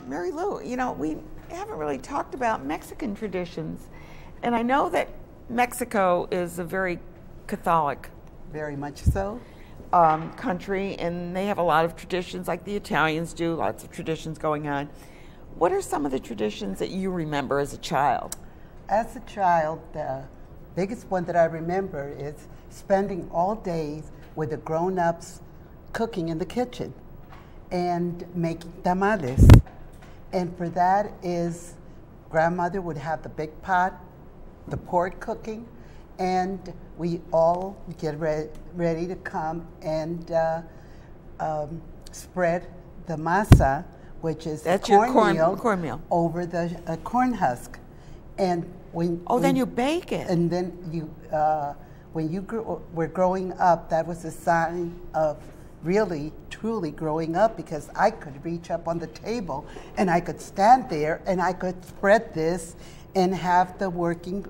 Mary Lou, you know, we haven't really talked about Mexican traditions, and I know that Mexico is a very Catholic, Very much so. country, and they have a lot of traditions like the Italians do, lots of traditions going on. What are some of the traditions that you remember as a child? As a child, the biggest one that I remember is spending all days with the grown-ups cooking in the kitchen and making tamales. And for that is grandmother would have the big pot, the pork cooking, and we all get ready to come and spread the masa, which is That's the your cornmeal, over the corn husk. And then you bake it. And then you, when you were growing up, that was a sign of really, truly growing up, because I could reach up on the table and I could stand there and I could spread this and have the working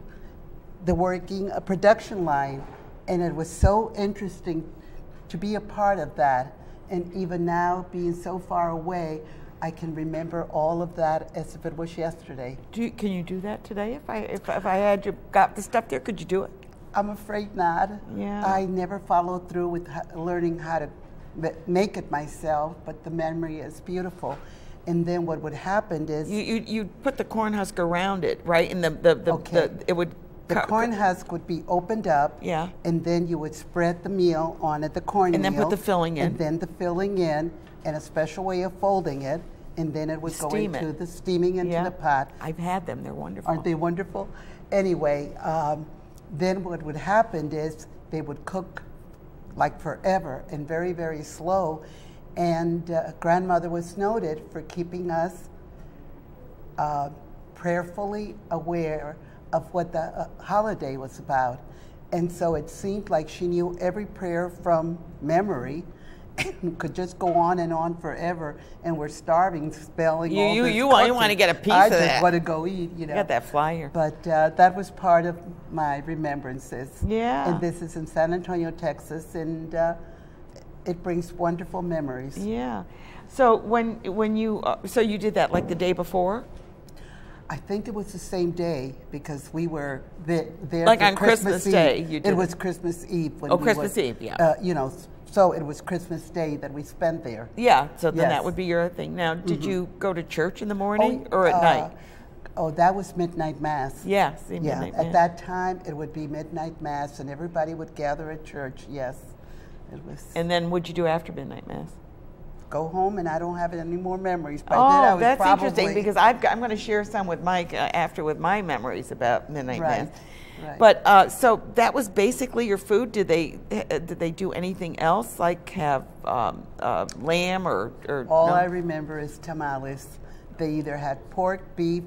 production line. And it was so interesting to be a part of that. And even now, being so far away, I can remember all of that as if it was yesterday. Can you do that today? If I had you got the stuff there, could you do it? I'm afraid not. Yeah. I never followed through with learning how to make it myself, but the memory is beautiful. And then what would happen is you put the corn husk around it, right? And the corn husk would be opened up. Yeah. And then you would spread the meal on it, the cornmeal. And then put the filling in. And then the filling in, and a special way of folding it. And then it would go into the steaming into the pot. I've had them. They're wonderful. Aren't they wonderful? Anyway, then what would happen is they would cook like forever and very, very slow. And grandmother was noted for keeping us prayerfully aware of what the holiday was about. And so it seemed like she knew every prayer from memory and could just go on and on forever, and we're starving, spelling all this you want to get a piece of that. I just want to go eat, you know. Got that flyer. But that was part of my remembrances. Yeah. And this is in San Antonio, Texas, and it brings wonderful memories. Yeah. So when you so you did that like the day before? I think it was the same day, because we were there like for on Christmas Day. You did it was Christmas Eve. When Christmas Eve, yeah. You know, so it was Christmas Day that we spent there. Yeah, so then that would be your thing. Now, did you go to church in the morning or at night? Oh, that was midnight mass. Yes, midnight mass. At that time, it would be midnight mass, and everybody would gather at church. Yes, it was. And then what'd you do after midnight mass? Go home, and I don't have any more memories. By then I was that's probably interesting, because I'm going to share some with Mike after with my memories about midnight mass. Right. But so that was basically your food. Did they do anything else, like have lamb or all no? I remember is tamales. They either had pork, beef,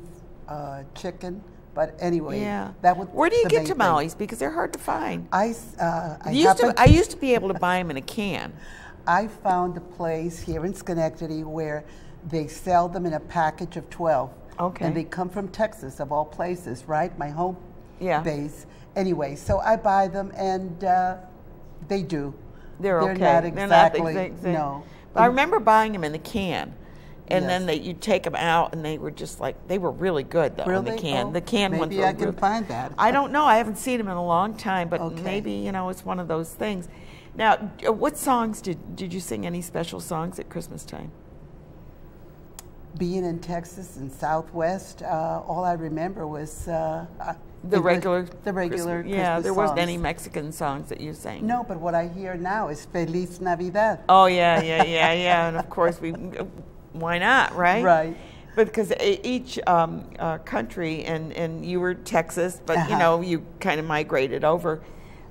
chicken. But anyway, that was. Where do you get tamales? Because they're hard to find. I used to be able to buy them in a can. I found a place here in Schenectady where they sell them in a package of 12. Okay. And they come from Texas, of all places, right? My home base. Anyway, so I buy them, and they do. They're okay. Not exactly. They're not no. But I remember buying them in the can. And then you'd take them out, and they were just like, they were really good, though, in the can. Oh, the can ones were maybe I can find that. I don't know. I haven't seen them in a long time, but maybe, you know, it's one of those things. Now, what songs did you sing? Any special songs at Christmas time? Being in Texas and Southwest, all I remember was the regular Christmas, yeah, there wasn't songs. any Mexican songs that you sang. No, but what I hear now is Feliz Navidad. Oh, yeah, and of course why not, right? Right. But because each country, and you were Texas, but you know, you kind of migrated over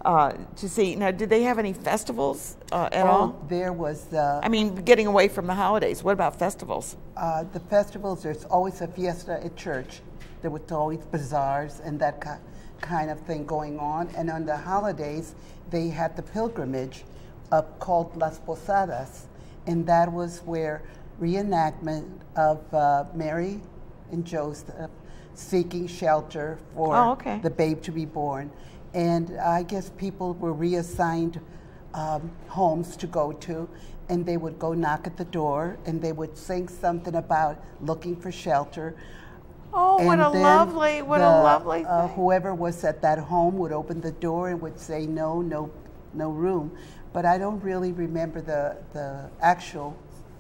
to see. Now, did they have any festivals at all? There was. I mean, getting away from the holidays, what about festivals? The festivals, there's always a fiesta at church. There was always bazaars and that kind of thing going on. And on the holidays, they had the pilgrimage called Las Posadas. And that was where reenactment of Mary and Joseph seeking shelter for the babe to be born. And I guess people were reassigned homes to go to, and they would go knock at the door, and they would sing something about looking for shelter. Oh, what a lovely thing. Whoever was at that home would open the door and would say no room. But I don't really remember the actual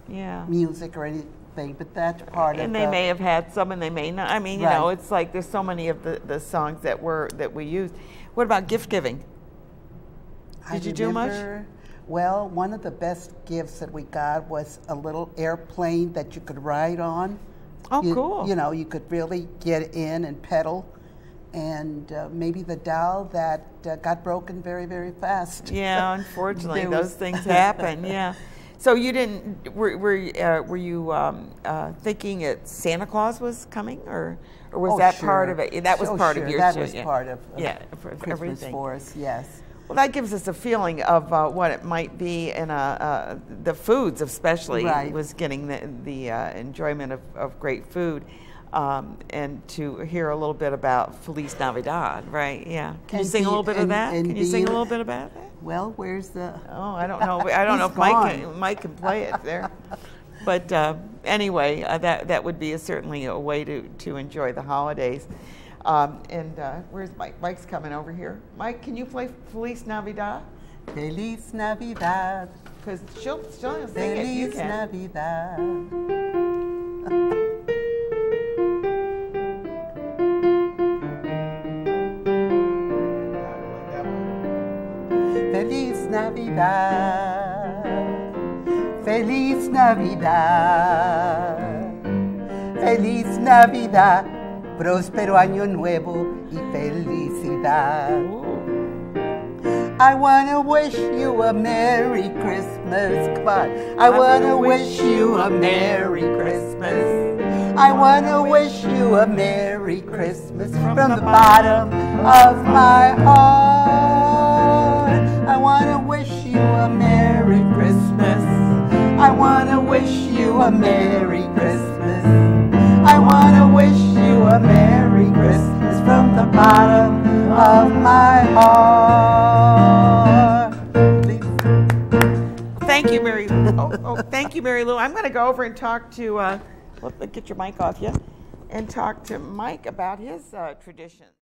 music or anything, but that's part of it. And they may have had some and they may not. I mean, you know, it's like there's so many of the songs that we used. What about gift giving? Did you do much? Well, one of the best gifts that we got was a little airplane that you could ride on. Oh, cool. You know, you could really get in and pedal. And maybe the doll that got broken very, very fast. Yeah, unfortunately, those things happen. Yeah. So you didn't? Were you thinking that Santa Claus was coming, or was that part of it? That was part of your. That was part of for Christmas everything for us. Yes. Well, that gives us a feeling of what it might be, and the foods especially was getting the enjoyment of great food. And to hear a little bit about Feliz Navidad, right? Yeah. Can you sing a little bit of that? Can you sing a little bit about that? Well, where's the? Oh, I don't know. I don't know if Mike can play it there. But anyway, that would be certainly a way to enjoy the holidays. Where's Mike? Mike's coming over here. Mike, can you play Feliz Navidad? Feliz Navidad. Because she'll sing it. You can. Feliz Navidad. Feliz Navidad, Feliz Navidad, Feliz Navidad, próspero año nuevo y felicidad. I wanna wish you a Merry Christmas, come on. I wanna wish you a Merry Christmas. I wanna wish you a Merry Christmas from the bottom of my heart. I wanna wish you a Merry Christmas. I wanna wish you a Merry Christmas. I wanna wish you a Merry Christmas from the bottom of my heart. Please. Thank you, Mary. Thank you, Mary Lou. I'm going to go over and talk to. Get your mic off, and talk to Mike about his traditions.